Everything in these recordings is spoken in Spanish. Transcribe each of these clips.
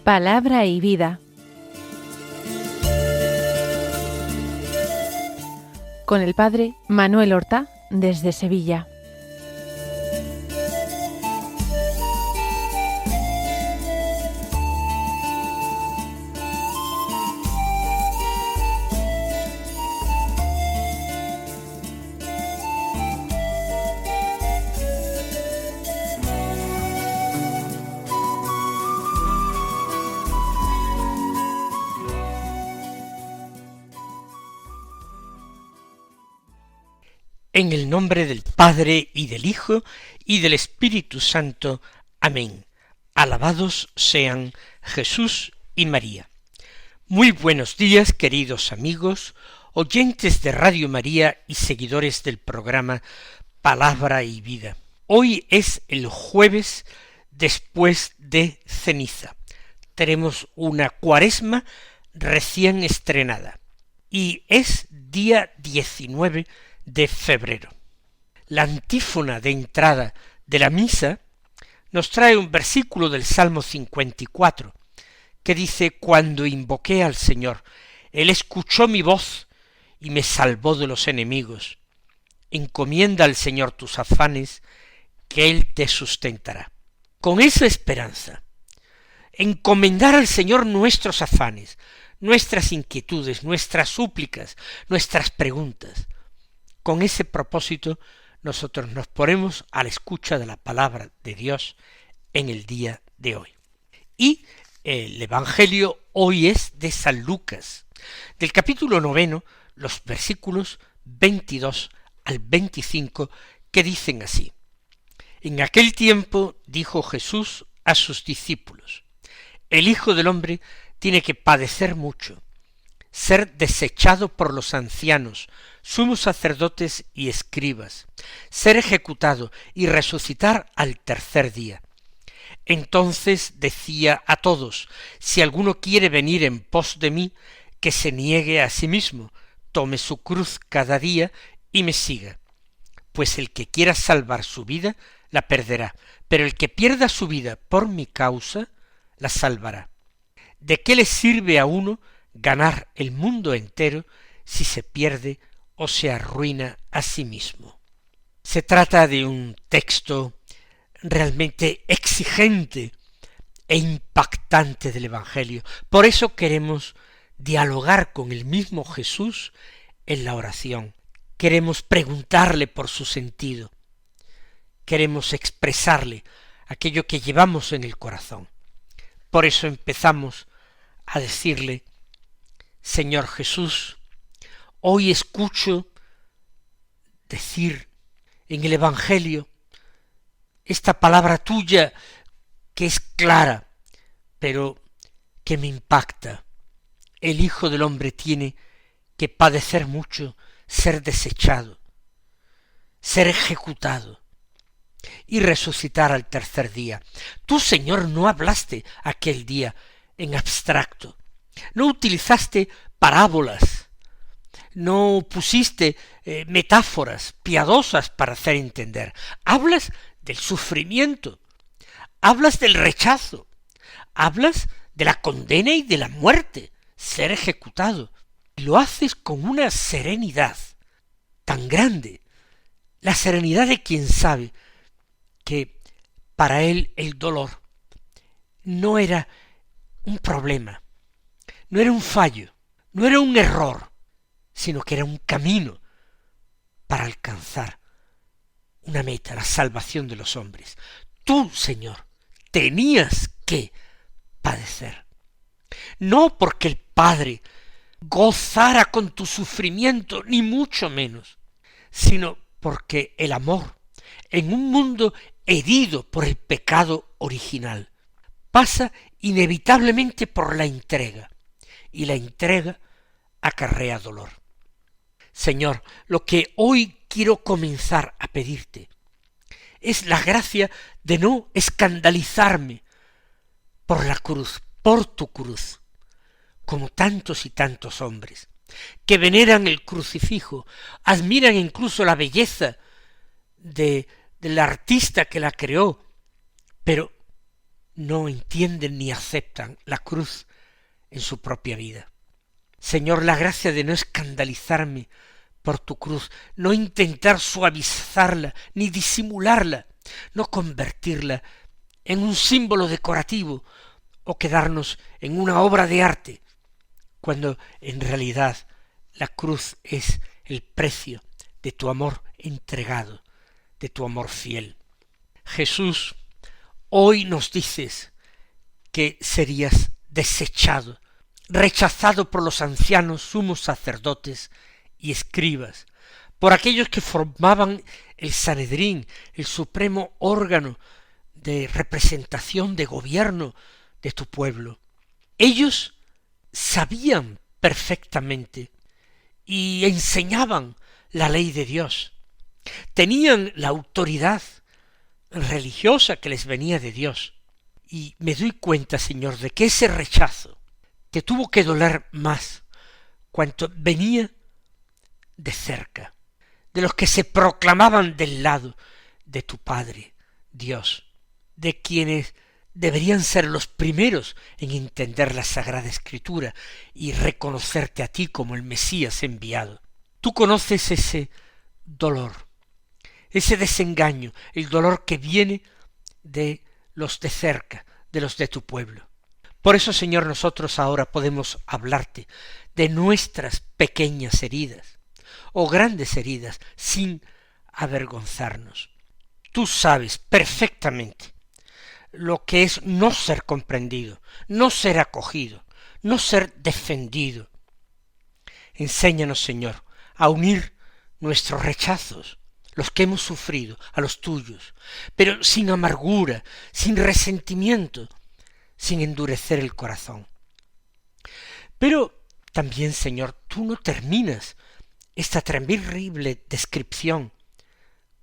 Palabra y vida. Con el padre Manuel Horta, desde Sevilla. En el nombre del Padre, y del Hijo, y del Espíritu Santo. Amén. Alabados sean Jesús y María. Muy buenos días, queridos amigos, oyentes de Radio María y seguidores del programa Palabra y Vida. Hoy es el jueves después de ceniza. Tenemos una cuaresma recién estrenada y es día 19 de febrero. La antífona de entrada de la misa nos trae un versículo del Salmo 54, que dice: cuando invoqué al Señor, Él escuchó mi voz y me salvó de los enemigos. Encomienda al Señor tus afanes, que Él te sustentará. Con esa esperanza, encomendar al Señor nuestros afanes, nuestras inquietudes, nuestras súplicas, nuestras preguntas. Con ese propósito, nosotros nos ponemos a la escucha de la palabra de Dios en el día de hoy. Y el Evangelio hoy es de San Lucas, del capítulo 9, los versículos 22 al 25, que dicen así: En aquel tiempo dijo Jesús a sus discípulos: el Hijo del Hombre tiene que padecer mucho, ser desechado por los ancianos, sumos sacerdotes y escribas, ser ejecutado y resucitar al tercer día. Entonces decía a todos: si alguno quiere venir en pos de mí, que se niegue a sí mismo, tome su cruz cada día y me siga. Pues el que quiera salvar su vida, la perderá, pero el que pierda su vida por mi causa, la salvará. ¿De qué le sirve a uno ganar el mundo entero si se pierde o se arruina a sí mismo? Se trata de un texto realmente exigente e impactante del Evangelio. Por eso queremos dialogar con el mismo Jesús en la oración. Queremos preguntarle por su sentido. Queremos expresarle aquello que llevamos en el corazón. Por eso empezamos a decirle: Señor Jesús, hoy escucho decir en el Evangelio esta palabra tuya que es clara, pero que me impacta. El Hijo del Hombre tiene que padecer mucho, ser desechado, ser ejecutado y resucitar al tercer día. Tú, Señor, no hablaste aquel día en abstracto, no utilizaste parábolas, no pusiste metáforas piadosas para hacer entender. Hablas del sufrimiento, hablas del rechazo, hablas de la condena y de la muerte, ser ejecutado. Y lo haces con una serenidad tan grande, la serenidad de quien sabe que para él el dolor no era un problema, no era un fallo, no era un error, sino que era un camino para alcanzar una meta, la salvación de los hombres. Tú, Señor, tenías que padecer, no porque el Padre gozara con tu sufrimiento, ni mucho menos, sino porque el amor, en un mundo herido por el pecado original, pasa inevitablemente por la entrega, y la entrega acarrea dolor. Señor, lo que hoy quiero comenzar a pedirte es la gracia de no escandalizarme por la cruz, por tu cruz, como tantos y tantos hombres, que veneran el crucifijo, admiran incluso la belleza del artista que la creó, pero no entienden ni aceptan la cruz en su propia vida. Señor, la gracia de no escandalizarme por tu cruz, no intentar suavizarla ni disimularla, no convertirla en un símbolo decorativo o quedarnos en una obra de arte, cuando en realidad la cruz es el precio de tu amor entregado, de tu amor fiel. Jesús, hoy nos dices que serías desechado, rechazado por los ancianos, sumos sacerdotes y escribas, por aquellos que formaban el Sanedrín, el supremo órgano de representación, de gobierno de tu pueblo. Ellos sabían perfectamente y enseñaban la ley de Dios. Tenían la autoridad religiosa que les venía de Dios. Y me doy cuenta, Señor, de que ese rechazo te tuvo que doler más cuanto venía de cerca, de los que se proclamaban del lado de tu Padre, Dios, de quienes deberían ser los primeros en entender la Sagrada Escritura y reconocerte a ti como el Mesías enviado. Tú conoces ese dolor, ese desengaño, el dolor que viene de los de cerca, de los de tu pueblo. Por eso, Señor, nosotros ahora podemos hablarte de nuestras pequeñas heridas o grandes heridas sin avergonzarnos. Tú sabes perfectamente lo que es no ser comprendido, no ser acogido, no ser defendido. Enséñanos, Señor, a unir nuestros rechazos, los que hemos sufrido, a los tuyos, pero sin amargura, sin resentimiento, sin endurecer el corazón. Pero también, Señor, tú no terminas esta terrible descripción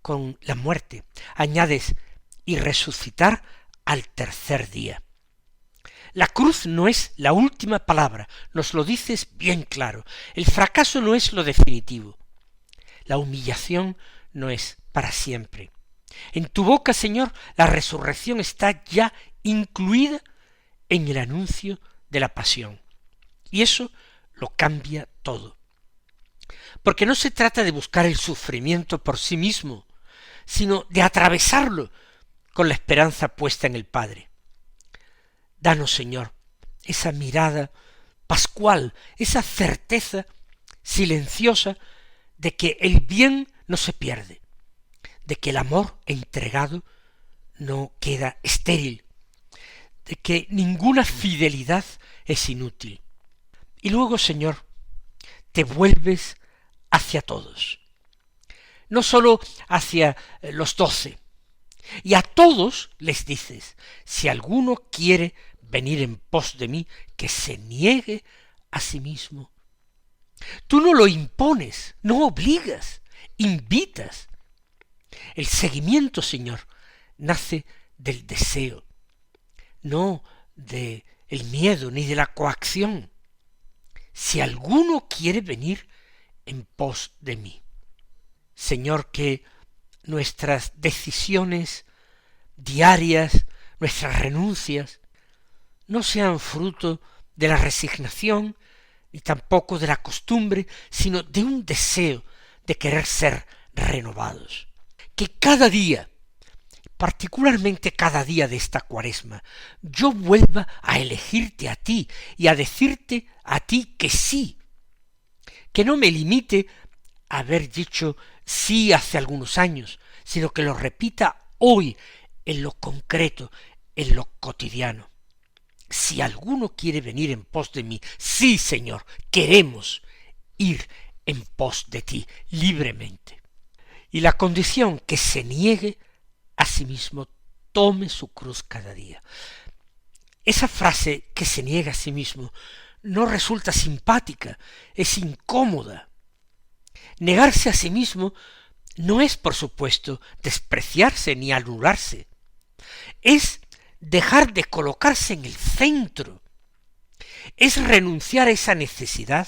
con la muerte. Añades, y resucitar al tercer día. La cruz no es la última palabra, nos lo dices bien claro. El fracaso no es lo definitivo. La humillación no es para siempre. En tu boca, Señor, la resurrección está ya incluida en el anuncio de la pasión. Y eso lo cambia todo. Porque no se trata de buscar el sufrimiento por sí mismo, sino de atravesarlo con la esperanza puesta en el Padre. Danos, Señor, esa mirada pascual, esa certeza silenciosa de que el bien no se pierde, de que el amor entregado no queda estéril, de que ninguna fidelidad es inútil. Y luego, Señor, te vuelves hacia todos, no sólo hacia los 12, y a todos les dices, si alguno quiere venir en pos de mí, que se niegue a sí mismo. Tú no lo impones, no obligas, invitas. El seguimiento, Señor, nace del deseo, no del miedo ni de la coacción. Si alguno quiere venir en pos de mí. Señor, que nuestras decisiones diarias, nuestras renuncias, no sean fruto de la resignación ni tampoco de la costumbre, sino de un deseo de querer ser renovados. Que cada día, particularmente cada día de esta Cuaresma, yo vuelva a elegirte a ti y a decirte a ti que sí, que no me limite a haber dicho sí hace algunos años, sino que lo repita hoy en lo concreto, en lo cotidiano. Si alguno quiere venir en pos de mí, sí, Señor, queremos ir en pos de ti libremente. Y la condición que se niegue a sí mismo, tome su cruz cada día. Esa frase, que se niega a sí mismo, no resulta simpática, es incómoda. Negarse a sí mismo no es, por supuesto, despreciarse ni anularse. Es dejar de colocarse en el centro. Es renunciar a esa necesidad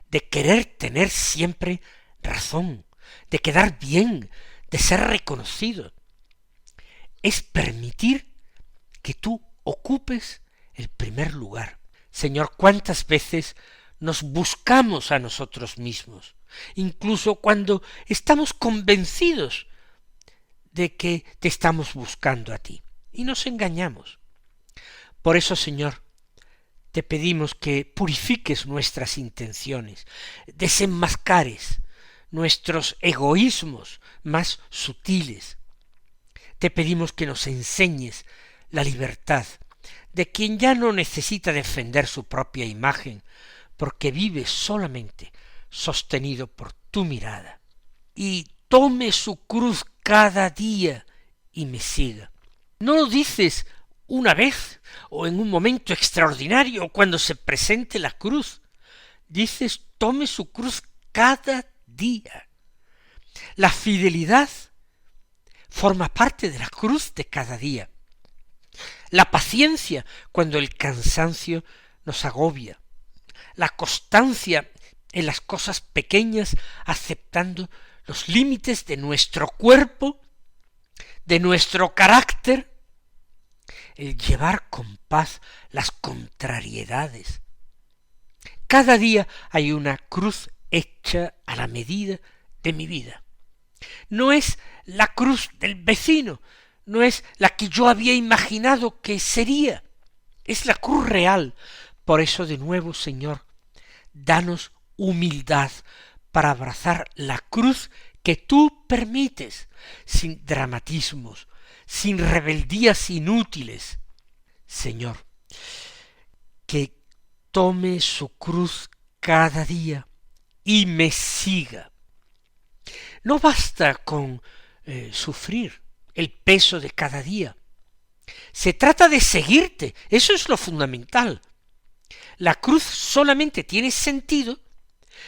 de querer tener siempre razón, de quedar bien, de ser reconocido. Es permitir que tú ocupes el primer lugar. Señor, ¿cuántas veces nos buscamos a nosotros mismos? Incluso cuando estamos convencidos de que te estamos buscando a ti. Y nos engañamos. Por eso, Señor, te pedimos que purifiques nuestras intenciones, desenmascares nuestros egoísmos más sutiles. Te pedimos que nos enseñes la libertad de quien ya no necesita defender su propia imagen, porque vive solamente sostenido por tu mirada. Y tome su cruz cada día y me siga. No lo dices una vez o en un momento extraordinario o cuando se presente la cruz. Dices, tome su cruz cada día. La fidelidad forma parte de la cruz de cada día. La paciencia cuando el cansancio nos agobia. La constancia en las cosas pequeñas, aceptando los límites de nuestro cuerpo, de nuestro carácter, el llevar con paz las contrariedades. Cada día hay una cruz hecha a la medida de mi vida. No es la cruz del vecino, no es la que yo había imaginado que sería, es la cruz real. Por eso de nuevo, Señor, danos humildad para abrazar la cruz que tú permites, sin dramatismos, sin rebeldías inútiles. Señor, que tome su cruz cada día y me siga. No basta con sufrir el peso de cada día. Se trata de seguirte, eso es lo fundamental. La cruz solamente tiene sentido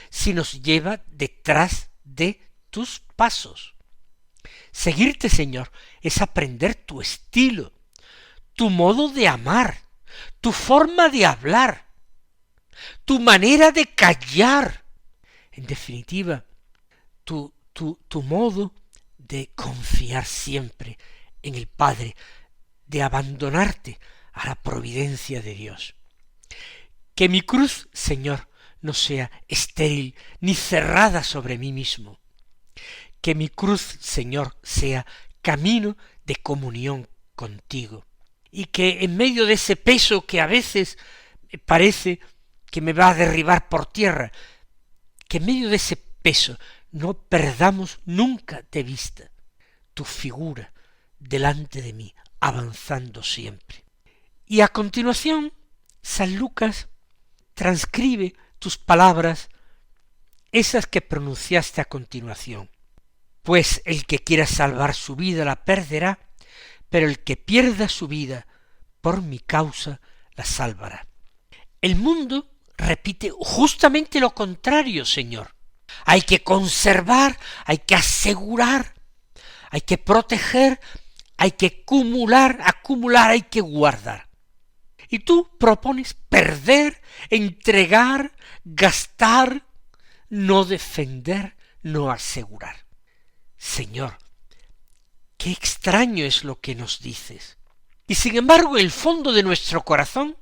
si nos lleva detrás de tus pasos. Seguirte, Señor, es aprender tu estilo, tu modo de amar, tu forma de hablar, tu manera de callar, en definitiva, tu modo de confiar siempre en el Padre, de abandonarte a la providencia de Dios. Que mi cruz, Señor, no sea estéril ni cerrada sobre mí mismo. Que mi cruz, Señor, sea camino de comunión contigo. Y que en medio de ese peso que a veces parece que me va a derribar por tierra, que en medio de ese peso no perdamos nunca de vista tu figura delante de mí, avanzando siempre. Y a continuación, San Lucas transcribe tus palabras, esas que pronunciaste a continuación. Pues el que quiera salvar su vida la perderá, pero el que pierda su vida por mi causa la salvará. El mundo repite justamente lo contrario, Señor. Hay que conservar, hay que asegurar, hay que proteger, hay que acumular, hay que guardar. Y tú propones perder, entregar, gastar, no defender, no asegurar. Señor, qué extraño es lo que nos dices. Y sin embargo, en el fondo de nuestro corazón,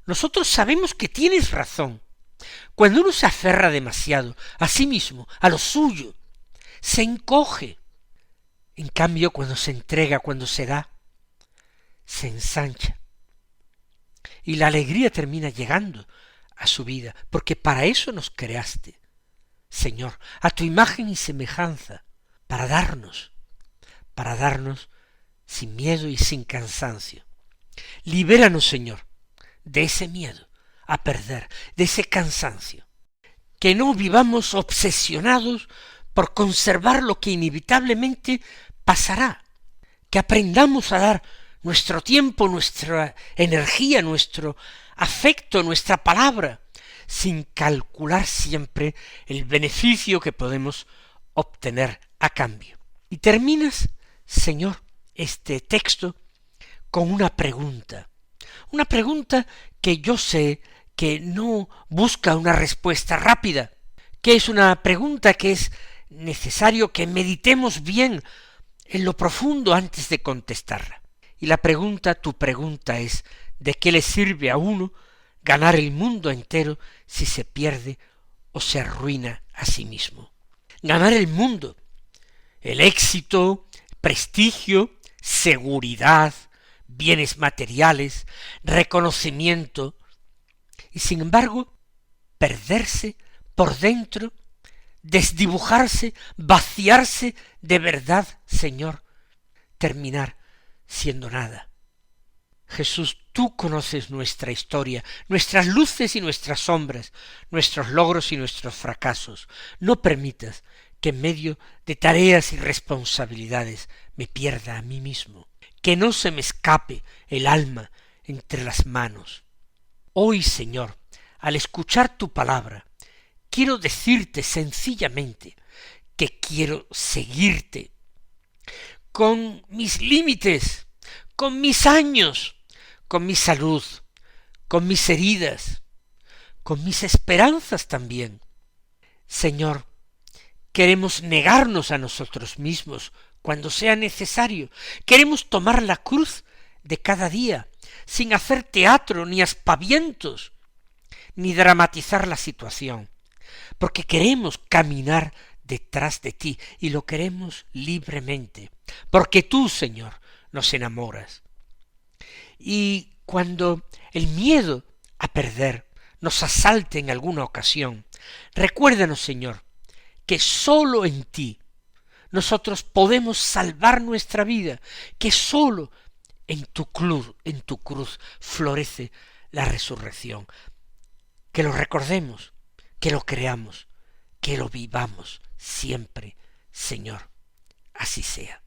nosotros sabemos que tienes razón. Cuando uno se aferra demasiado a sí mismo, a lo suyo, se encoge. En cambio, cuando se entrega, cuando se da, se ensancha. Y la alegría termina llegando a su vida, porque para eso nos creaste, Señor, a tu imagen y semejanza, para darnos sin miedo y sin cansancio. Libéranos, Señor, de ese miedo a perder, de ese cansancio. Que no vivamos obsesionados por conservar lo que inevitablemente pasará. Que aprendamos a dar nuestro tiempo, nuestra energía, nuestro afecto, nuestra palabra, sin calcular siempre el beneficio que podemos obtener a cambio. Y terminas, Señor, este texto con una pregunta que yo sé que no busca una respuesta rápida, que es una pregunta que es necesario que meditemos bien en lo profundo antes de contestarla. Y tu pregunta es, ¿de qué le sirve a uno ganar el mundo entero si se pierde o se arruina a sí mismo? Ganar el mundo, el éxito, prestigio, seguridad, bienes materiales, reconocimiento, y sin embargo, perderse por dentro, desdibujarse, vaciarse de verdad, Señor, terminar siendo nada. Jesús, tú conoces nuestra historia, nuestras luces y nuestras sombras, nuestros logros y nuestros fracasos. No permitas que en medio de tareas y responsabilidades me pierda a mí mismo, que no se me escape el alma entre las manos. Hoy, Señor, al escuchar tu palabra, quiero decirte sencillamente que quiero seguirte con mis límites, con mis años, con mi salud, con mis heridas, con mis esperanzas también. Señor, queremos negarnos a nosotros mismos cuando sea necesario. Queremos tomar la cruz de cada día, sin hacer teatro ni aspavientos, ni dramatizar la situación, porque queremos caminar detrás de ti, y lo queremos libremente, porque tú, Señor, nos enamoras. Y cuando el miedo a perder nos asalte en alguna ocasión, recuérdanos, Señor, que sólo en ti nosotros podemos salvar nuestra vida, que sólo en tu cruz florece la resurrección. Que lo recordemos, que lo creamos, que lo vivamos siempre, Señor. Así sea.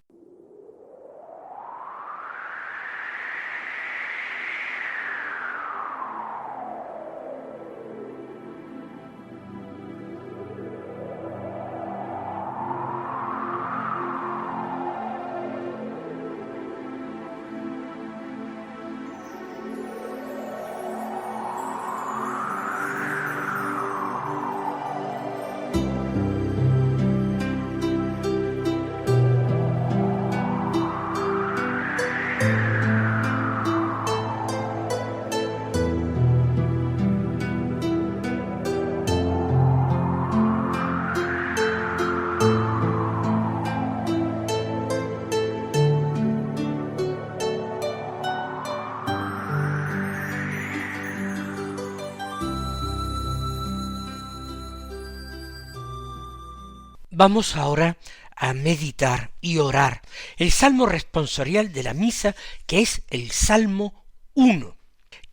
Vamos ahora a meditar y orar el salmo responsorial de la misa, que es el Salmo 1,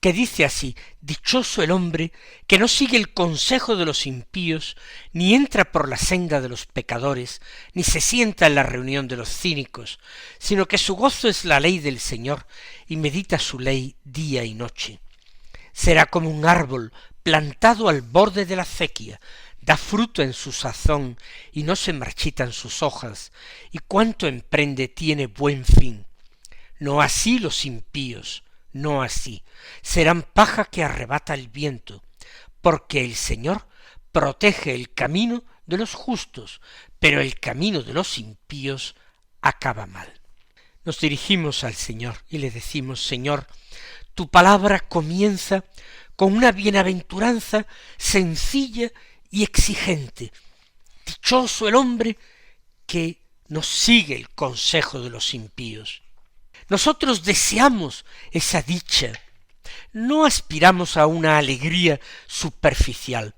que dice así: dichoso el hombre que no sigue el consejo de los impíos, ni entra por la senda de los pecadores, ni se sienta en la reunión de los cínicos, sino que su gozo es la ley del Señor, y medita su ley día y noche. Será como un árbol plantado al borde de la acequia, da fruto en su sazón, y no se marchitan sus hojas, y cuanto emprende tiene buen fin. No así los impíos, no así, serán paja que arrebata el viento, porque el Señor protege el camino de los justos, pero el camino de los impíos acaba mal. Nos dirigimos al Señor y le decimos: Señor, tu palabra comienza con una bienaventuranza sencilla y exigente. Dichoso el hombre que no sigue el consejo de los impíos. Nosotros deseamos esa dicha, no aspiramos a una alegría superficial,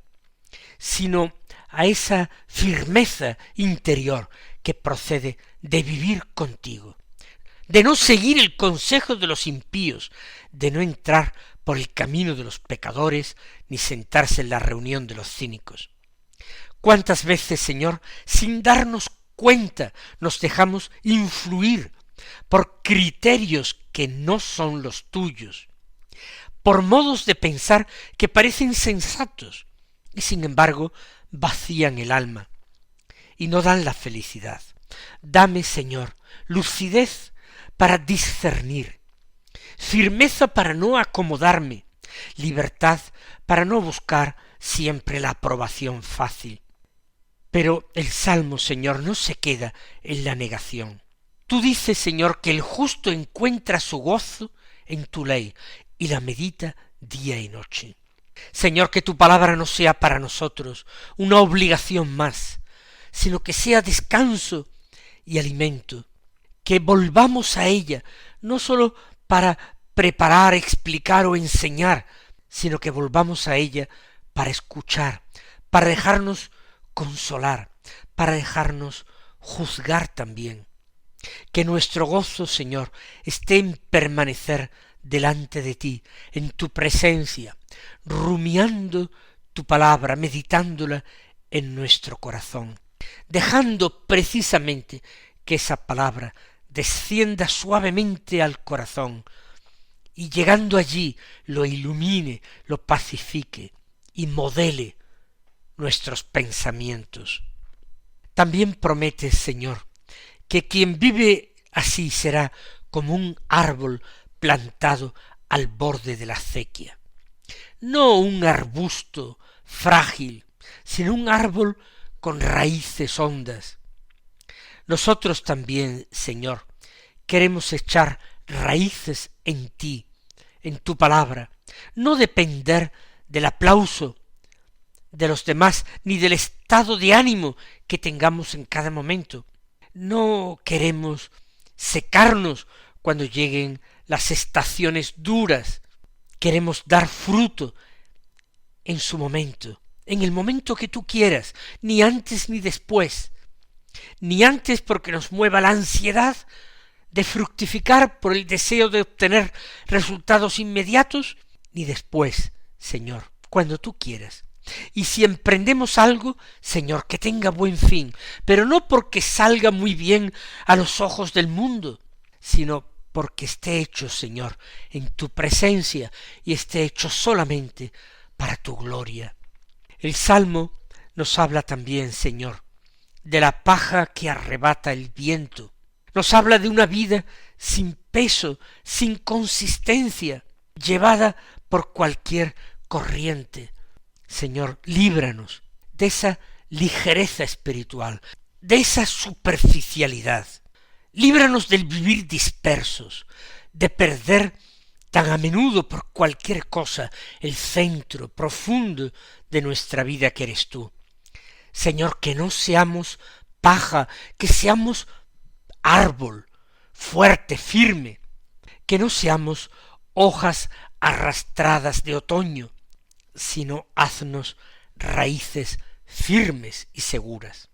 sino a esa firmeza interior que procede de vivir contigo, de no seguir el consejo de los impíos, de no entrar por el camino de los pecadores, ni sentarse en la reunión de los cínicos. ¿Cuántas veces, Señor, sin darnos cuenta, nos dejamos influir por criterios que no son los tuyos, por modos de pensar que parecen sensatos, y sin embargo vacían el alma, y no dan la felicidad? Dame, Señor, lucidez para discernir, firmeza para no acomodarme, libertad para no buscar siempre la aprobación fácil. Pero el Salmo, Señor, no se queda en la negación. Tú dices, Señor, que el justo encuentra su gozo en tu ley y la medita día y noche. Señor, que tu palabra no sea para nosotros una obligación más, sino que sea descanso y alimento, que volvamos a ella, no sólo para preparar, explicar o enseñar, sino que volvamos a ella para escuchar, para dejarnos consolar, para dejarnos juzgar también. Que nuestro gozo, Señor, esté en permanecer delante de ti, en tu presencia, rumiando tu palabra, meditándola en nuestro corazón, dejando precisamente que esa palabra descienda suavemente al corazón y llegando allí lo ilumine, lo pacifique y modele nuestros pensamientos. También prometes, Señor, que quien vive así será como un árbol plantado al borde de la acequia. No un arbusto frágil, sino un árbol con raíces hondas. Nosotros también, Señor, queremos echar raíces en ti, en tu palabra, no depender del aplauso de los demás, ni del estado de ánimo que tengamos en cada momento. No queremos secarnos cuando lleguen las estaciones duras. Queremos dar fruto en su momento, en el momento que tú quieras, ni antes ni después, ni antes porque nos mueva la ansiedad de fructificar por el deseo de obtener resultados inmediatos, ni después, Señor, cuando tú quieras. Y si emprendemos algo, Señor, que tenga buen fin, pero no porque salga muy bien a los ojos del mundo, sino porque esté hecho, Señor, en tu presencia y esté hecho solamente para tu gloria. El Salmo nos habla también, Señor, de la paja que arrebata el viento. Nos habla de una vida sin peso, sin consistencia, llevada por cualquier corriente. Señor, líbranos de esa ligereza espiritual, de esa superficialidad. Líbranos del vivir dispersos, de perder tan a menudo por cualquier cosa el centro profundo de nuestra vida que eres tú. Señor, que no seamos paja, que seamos árbol fuerte, firme, que no seamos hojas arrastradas de otoño, sino haznos raíces firmes y seguras.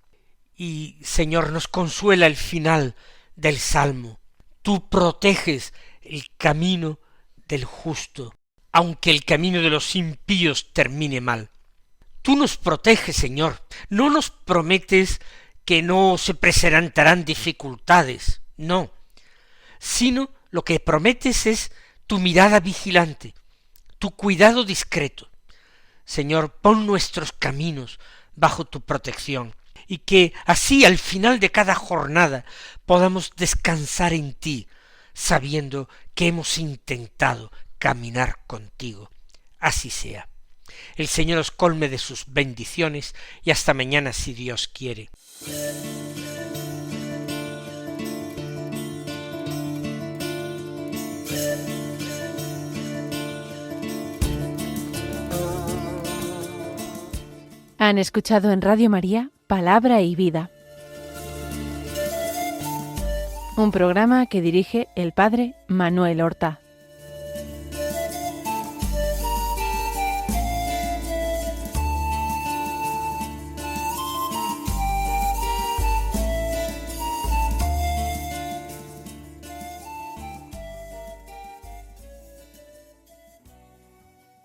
Y, Señor, nos consuela el final del Salmo. Tú proteges el camino del justo, aunque el camino de los impíos termine mal. Tú nos proteges, Señor. No nos prometes que no se presentarán dificultades, no, sino lo que prometes es tu mirada vigilante, tu cuidado discreto. Señor, pon nuestros caminos bajo tu protección, y que así al final de cada jornada podamos descansar en ti, sabiendo que hemos intentado caminar contigo. Así sea. El Señor os colme de sus bendiciones y hasta mañana si Dios quiere. Han escuchado en Radio María Palabra y Vida, un programa que dirige el Padre Manuel Horta.